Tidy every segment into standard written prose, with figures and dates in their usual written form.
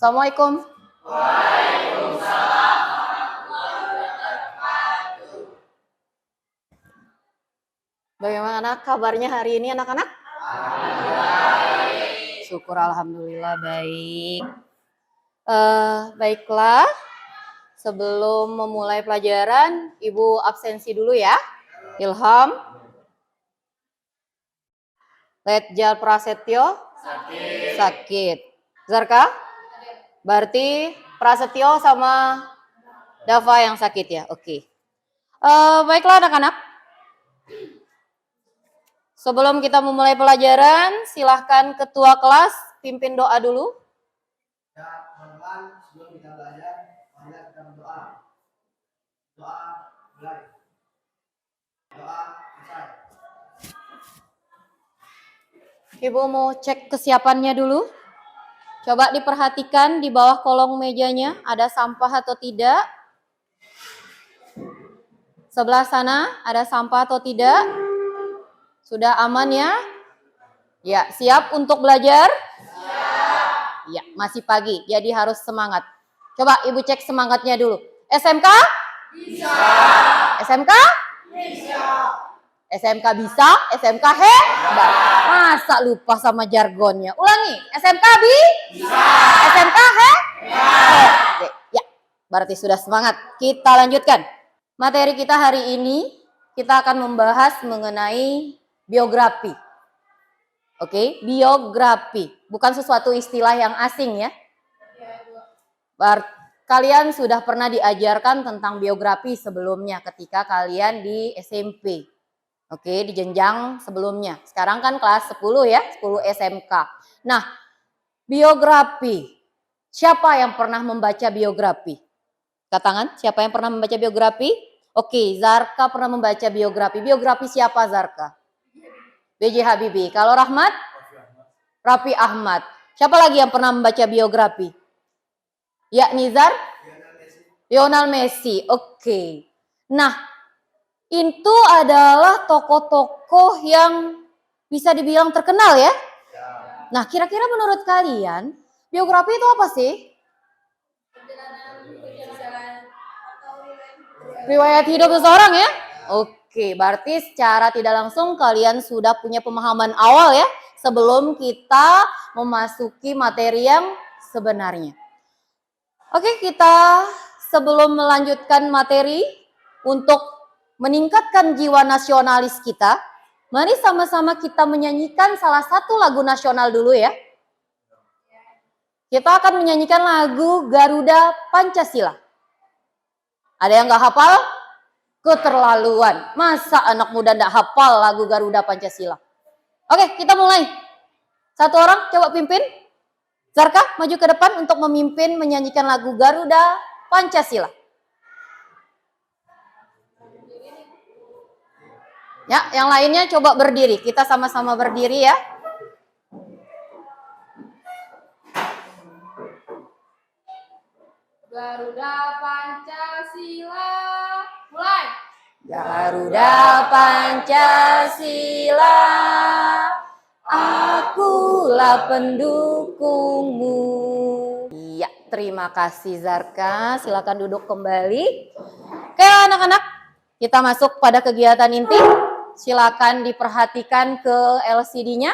Assalamualaikum. Bagaimana kabarnya hari ini anak-anak? Syukur alhamdulillah baik. Baiklah, sebelum memulai pelajaran, Ibu absensi dulu ya. Ilham. Letjal Prasetyo. Sakit. Zarka? Berarti Prasetyo sama Dava yang sakit ya? Oke. Baiklah anak-anak. Sebelum kita memulai pelajaran, silahkan ketua kelas pimpin doa dulu. Ya, teman-teman, sebelum kita belajar, mari kita berdoa. Doa mulai. Doa selesai. Ibu mau cek kesiapannya dulu. Coba diperhatikan di bawah kolong mejanya ada sampah atau tidak. Sebelah sana ada sampah atau tidak. Sudah aman ya? Ya, siap untuk belajar? Siap. Ya, masih pagi, jadi harus semangat. Coba Ibu cek semangatnya dulu. SMK? Bisa. SMK? Bisa. SMK bisa, SMK hebat. Masa lupa sama jargonnya? Ulangi, SMK bisa. SMK hebat. Oke, ya, berarti sudah semangat. Kita lanjutkan. Materi kita hari ini, kita akan membahas mengenai biografi. Oke, biografi. Bukan sesuatu istilah yang asing ya. Kalian sudah pernah diajarkan tentang biografi sebelumnya ketika kalian di SMP. Oke, di jenjang sebelumnya. Sekarang kan kelas 10 ya, 10 SMK. Nah, biografi. Siapa yang pernah membaca biografi? Angkat tangan, siapa yang pernah membaca biografi? Oke, Zarka pernah membaca biografi. Biografi siapa Zarka? B.J. Habibie. Kalau Rahmat? Raffi Ahmad. Siapa lagi yang pernah membaca biografi? Ya, Nizar? Lionel Messi. Oke. Nah, itu adalah tokoh-tokoh yang bisa dibilang terkenal ya. Nah, kira-kira menurut kalian, biografi itu apa sih? Riwayat hidup seseorang ya? Oke, berarti secara tidak langsung kalian sudah punya pemahaman awal ya sebelum kita memasuki materi yang sebenarnya. Oke, kita sebelum melanjutkan materi untuk meningkatkan jiwa nasionalis kita, mari sama-sama kita menyanyikan salah satu lagu nasional dulu ya. Kita akan menyanyikan lagu Garuda Pancasila. Ada yang gak hafal? Keterlaluan. Masa anak muda gak hafal lagu Garuda Pancasila? Oke, kita mulai. Satu orang coba pimpin. Zarka maju ke depan untuk memimpin menyanyikan lagu Garuda Pancasila. Ya, yang lainnya coba berdiri. Kita sama-sama berdiri ya. Garuda Pancasila, mulai. Garuda Pancasila, akulah pendukungmu. Iya, terima kasih Zarka. Silakan duduk kembali. Oke anak-anak, kita masuk pada kegiatan inti. Silakan diperhatikan ke LCD-nya.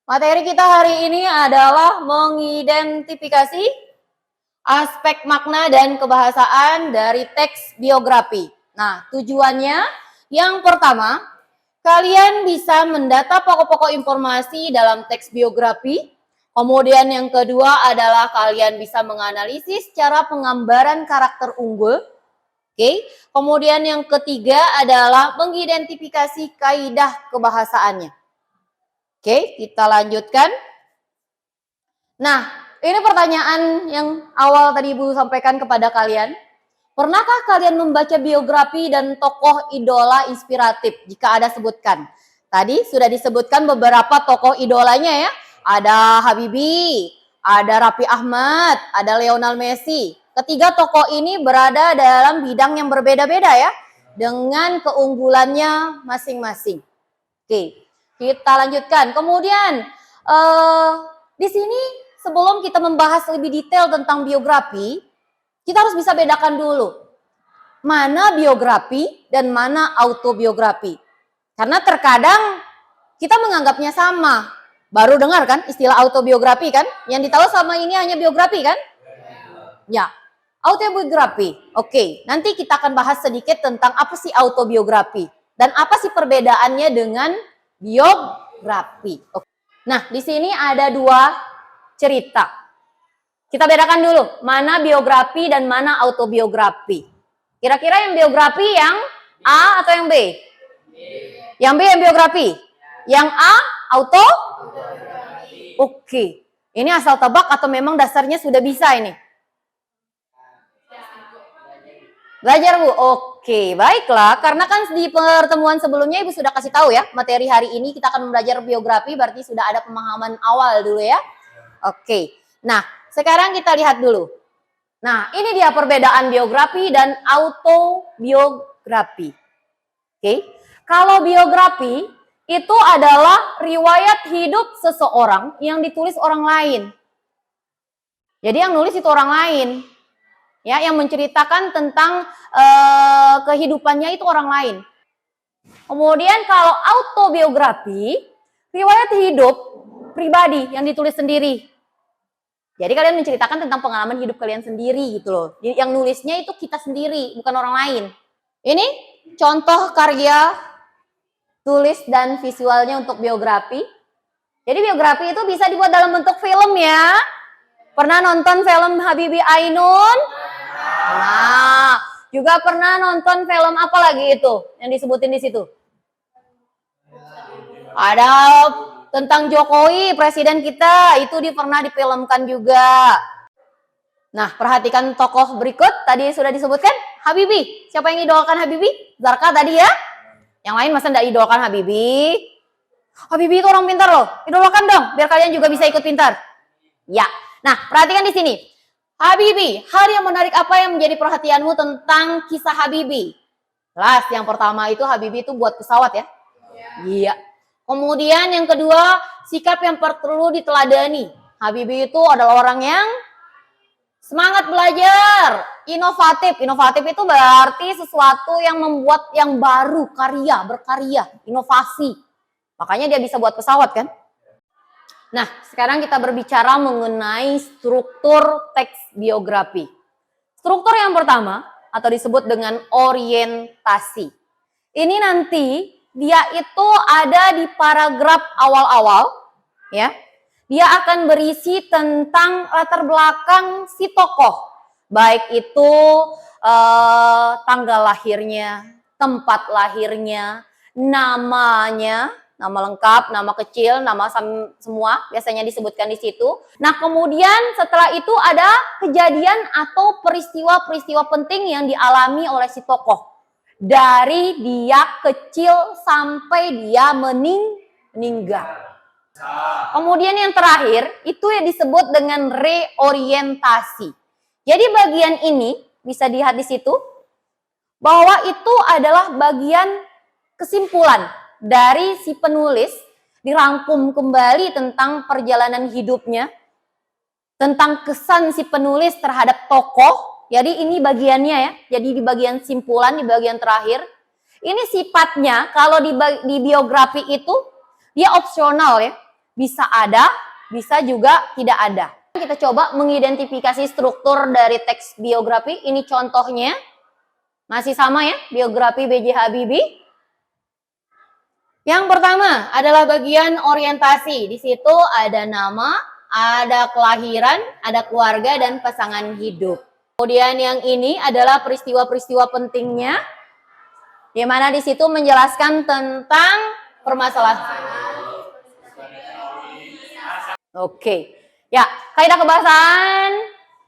Materi kita hari ini adalah mengidentifikasi aspek makna dan kebahasaan dari teks biografi. Nah, tujuannya yang pertama, kalian bisa mendata pokok-pokok informasi dalam teks biografi. Kemudian yang kedua adalah kalian bisa menganalisis cara penggambaran karakter unggul. Oke. Kemudian yang ketiga adalah mengidentifikasi kaidah kebahasaannya. Oke, kita lanjutkan. Nah, ini pertanyaan yang awal tadi Ibu sampaikan kepada kalian. Pernahkah kalian membaca biografi dan tokoh idola inspiratif jika ada sebutkan? Tadi sudah disebutkan beberapa tokoh idolanya ya. Ada Habibie, ada Raffi Ahmad, ada Lionel Messi. Ketiga tokoh ini berada dalam bidang yang berbeda-beda ya. Dengan keunggulannya masing-masing. Oke, kita lanjutkan. Kemudian di sini sebelum kita membahas lebih detail tentang biografi, kita harus bisa bedakan dulu mana biografi dan mana autobiografi. Karena terkadang kita menganggapnya sama. Baru dengar kan istilah autobiografi kan? Yang ditahu sama ini hanya biografi kan? Ya, autobiografi. Oke, nanti kita akan bahas sedikit tentang apa sih autobiografi dan apa sih perbedaannya dengan biografi. Oke. Nah, di sini ada dua cerita. Kita bedakan dulu mana biografi dan mana autobiografi. Kira-kira yang biografi yang A atau yang B? Yang B yang biografi. Yang A auto? Oke. Ini asal tebak atau memang dasarnya sudah bisa ini? Belajar Bu? Oke, baiklah. Karena kan di pertemuan sebelumnya Ibu sudah kasih tahu ya, materi hari ini kita akan belajar biografi, berarti sudah ada pemahaman awal dulu ya. Oke, nah sekarang kita lihat dulu. Nah ini dia perbedaan biografi dan autobiografi. Oke, kalau biografi itu adalah riwayat hidup seseorang yang ditulis orang lain. Jadi yang nulis itu orang lain. Ya, yang menceritakan tentang kehidupannya itu orang lain. Kemudian kalau autobiografi, riwayat hidup pribadi yang ditulis sendiri. Jadi kalian menceritakan tentang pengalaman hidup kalian sendiri gitu loh. Yang nulisnya itu kita sendiri, bukan orang lain. Ini contoh karya tulis dan visualnya untuk biografi. Jadi biografi itu bisa dibuat dalam bentuk film ya. Pernah nonton film Habibie Ainun? Nah, juga pernah nonton film apa lagi itu yang disebutin di situ? Ada tentang Jokowi, presiden kita, itu pernah difilmkan juga. Nah, perhatikan tokoh berikut, tadi sudah disebutkan, Habibie. Siapa yang idolakan Habibie? Zarka tadi ya? Yang lain masa enggak idolakan Habibie? Habibie itu orang pintar loh, idolakan dong, biar kalian juga bisa ikut pintar. Ya, nah perhatikan di sini. Habibie, hal yang menarik apa yang menjadi perhatianmu tentang kisah Habibie? Jelas, yang pertama itu Habibie itu buat pesawat ya? Iya. Kemudian yang kedua, sikap yang perlu diteladani. Habibie itu adalah orang yang semangat belajar, inovatif. Inovatif itu berarti sesuatu yang membuat yang baru, berkarya, inovasi. Makanya dia bisa buat pesawat kan? Nah, sekarang kita berbicara mengenai struktur teks biografi. Struktur yang pertama atau disebut dengan orientasi. Ini nanti dia itu ada di paragraf awal-awal ya. Dia akan berisi tentang latar belakang si tokoh. Baik itu tanggal lahirnya, tempat lahirnya, namanya, nama lengkap, nama kecil, nama semua biasanya disebutkan di situ. Nah, kemudian setelah itu ada kejadian atau peristiwa-peristiwa penting yang dialami oleh si tokoh. Dari dia kecil sampai dia meninggal. Kemudian yang terakhir itu yang disebut dengan reorientasi. Jadi bagian ini bisa dilihat di situ bahwa itu adalah bagian kesimpulan dari si penulis, dirangkum kembali tentang perjalanan hidupnya, tentang kesan si penulis terhadap tokoh. Jadi ini bagiannya ya, jadi di bagian simpulan, di bagian terakhir. Ini sifatnya kalau di biografi itu dia opsional ya, bisa ada, bisa juga tidak ada. Kita coba mengidentifikasi struktur dari teks biografi, ini contohnya. Masih sama ya, biografi B.J. Habibie. Yang pertama adalah bagian orientasi. Di situ ada nama, ada kelahiran, ada keluarga, dan pasangan hidup. Kemudian yang ini adalah peristiwa-peristiwa pentingnya, di mana di situ menjelaskan tentang permasalahan. Oke, ya kaidah kebahasaan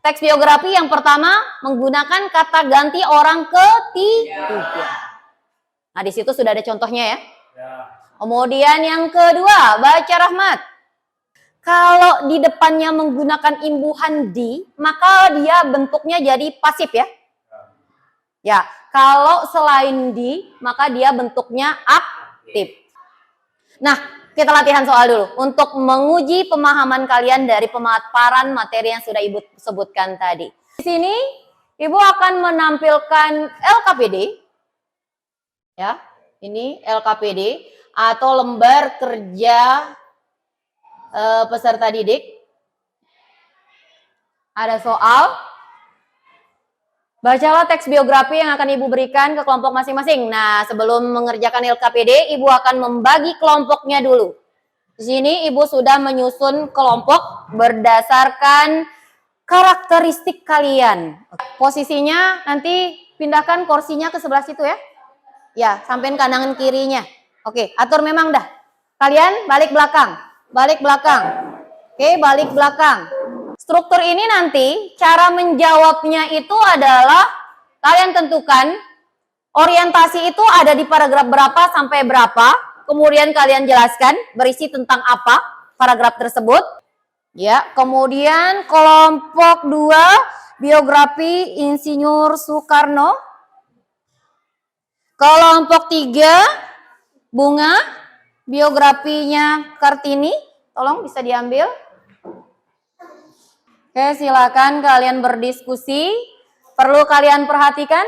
teks biografi yang pertama menggunakan kata ganti orang ketiga. Nah di situ sudah ada contohnya ya. Kemudian yang kedua, baca Rahmat. Kalau di depannya menggunakan imbuhan di, maka dia bentuknya jadi pasif ya. Ya, kalau selain di, maka dia bentuknya aktif. Nah, Kita latihan soal dulu untuk menguji pemahaman kalian dari pemaparan materi yang sudah Ibu sebutkan tadi. Di sini Ibu akan menampilkan LKPD. Ya, ini LKPD atau lembar kerja peserta didik. Ada soal. Bacalah teks biografi yang akan Ibu berikan ke kelompok masing-masing. Nah, sebelum mengerjakan LKPD, Ibu akan membagi kelompoknya dulu. Di sini Ibu sudah menyusun kelompok berdasarkan karakteristik kalian. Posisinya nanti pindahkan kursinya ke sebelah situ ya. Ya, sampein kanan kirinya. Oke, atur memang dah. Kalian balik belakang. Balik belakang. Oke, balik belakang. Struktur ini nanti cara menjawabnya itu adalah kalian tentukan orientasi itu ada di paragraf berapa sampai berapa, kemudian kalian jelaskan berisi tentang apa paragraf tersebut. Ya, kemudian kelompok 2 biografi Insinyur Soekarno. Kelompok 3 Bunga biografinya Kartini. Tolong bisa diambil. Oke, silakan kalian berdiskusi. Perlu kalian perhatikan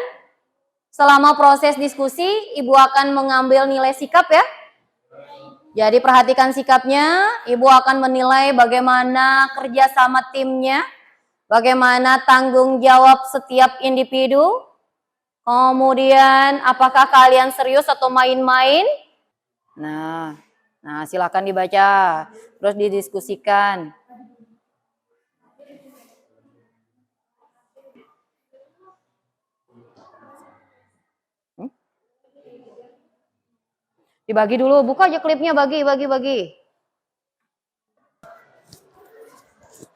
selama proses diskusi, Ibu akan mengambil nilai sikap ya. Jadi perhatikan sikapnya, Ibu akan menilai bagaimana kerjasama timnya, bagaimana tanggung jawab setiap individu, kemudian apakah kalian serius atau main-main. Nah, silakan dibaca, terus didiskusikan. Dibagi dulu, buka aja klipnya, bagi.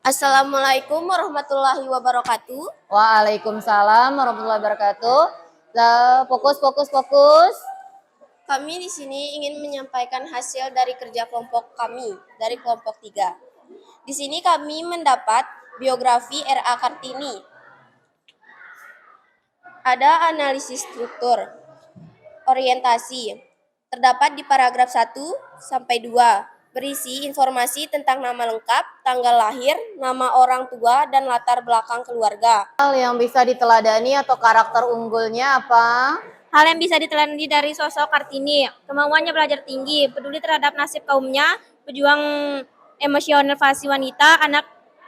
Assalamualaikum warahmatullahi wabarakatuh. Waalaikumsalam warahmatullahi wabarakatuh. Fokus. Kami di sini ingin menyampaikan hasil dari kerja kelompok kami, dari kelompok 3. Di sini kami mendapat biografi R.A. Kartini. Ada analisis struktur, orientasi. Terdapat di paragraf 1 sampai 2, berisi informasi tentang nama lengkap, tanggal lahir, nama orang tua, dan latar belakang keluarga. Hal yang bisa diteladani atau karakter unggulnya apa? Hal yang bisa diteladani dari sosok Kartini, kemauannya belajar tinggi, peduli terhadap nasib kaumnya, pejuang emosionalisasi wanita,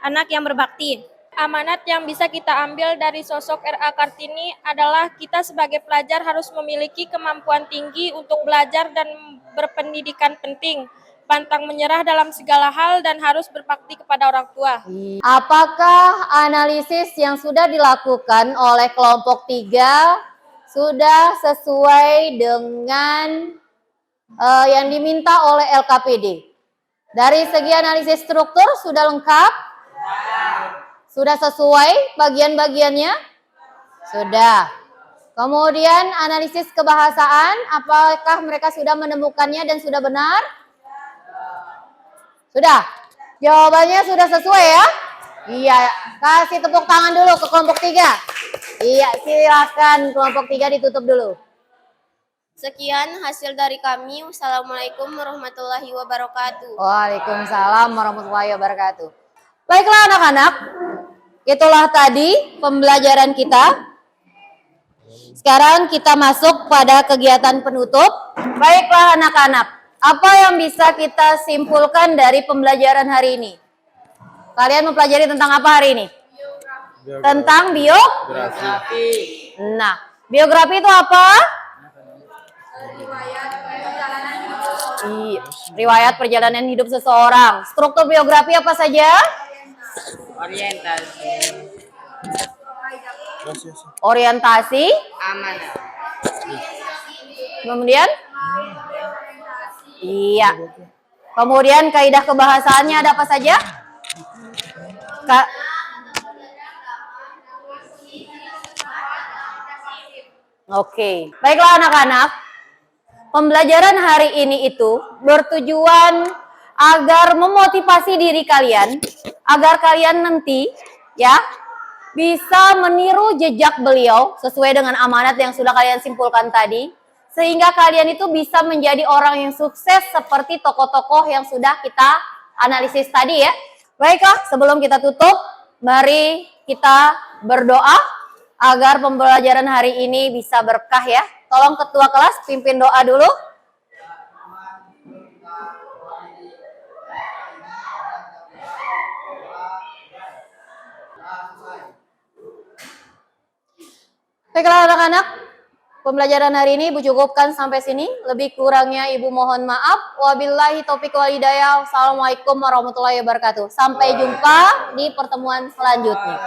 anak yang berbakti. Amanat yang bisa kita ambil dari sosok R.A. Kartini adalah kita sebagai pelajar harus memiliki kemampuan tinggi untuk belajar dan berpendidikan penting, pantang menyerah dalam segala hal, dan harus berbakti kepada orang tua. Apakah analisis yang sudah dilakukan oleh kelompok 3 sudah sesuai dengan yang diminta oleh LKPD? Dari segi analisis struktur sudah lengkap? Sudah sesuai bagian-bagiannya? Sudah. Kemudian analisis kebahasaan, apakah mereka sudah menemukannya dan sudah benar? Sudah. Jawabannya sudah sesuai ya? Iya. Kasih tepuk tangan dulu ke kelompok 3. Iya, silakan kelompok 3 ditutup dulu. Sekian hasil dari kami. Wassalamualaikum warahmatullahi wabarakatuh. Waalaikumsalam warahmatullahi wabarakatuh. Baiklah anak-anak, itulah tadi pembelajaran kita. Sekarang kita masuk pada kegiatan penutup. Baiklah anak-anak, apa yang bisa kita simpulkan dari pembelajaran hari ini? Kalian mempelajari tentang apa hari ini? Tentang biografi. Nah, biografi itu apa? Riwayat perjalanan hidup seseorang. Struktur biografi apa saja? Orientasi. Amanat. Kemudian? Iya. Kemudian kaidah kebahasaannya ada apa saja? Oke. Baiklah anak-anak. Pembelajaran hari ini itu bertujuan agar memotivasi diri kalian, agar kalian nanti ya bisa meniru jejak beliau sesuai dengan amanat yang sudah kalian simpulkan tadi, sehingga kalian itu bisa menjadi orang yang sukses seperti tokoh-tokoh yang sudah kita analisis tadi ya. Baiklah, sebelum kita tutup, mari kita berdoa agar pembelajaran hari ini bisa berkah ya. Tolong ketua kelas pimpin doa dulu. Baiklah anak-anak, pembelajaran hari ini Ibu cukupkan sampai sini. Lebih kurangnya Ibu mohon maaf. Wabillahi taufiq wal hidayah. Wassalamualaikum warahmatullahi wabarakatuh. Sampai jumpa di pertemuan selanjutnya.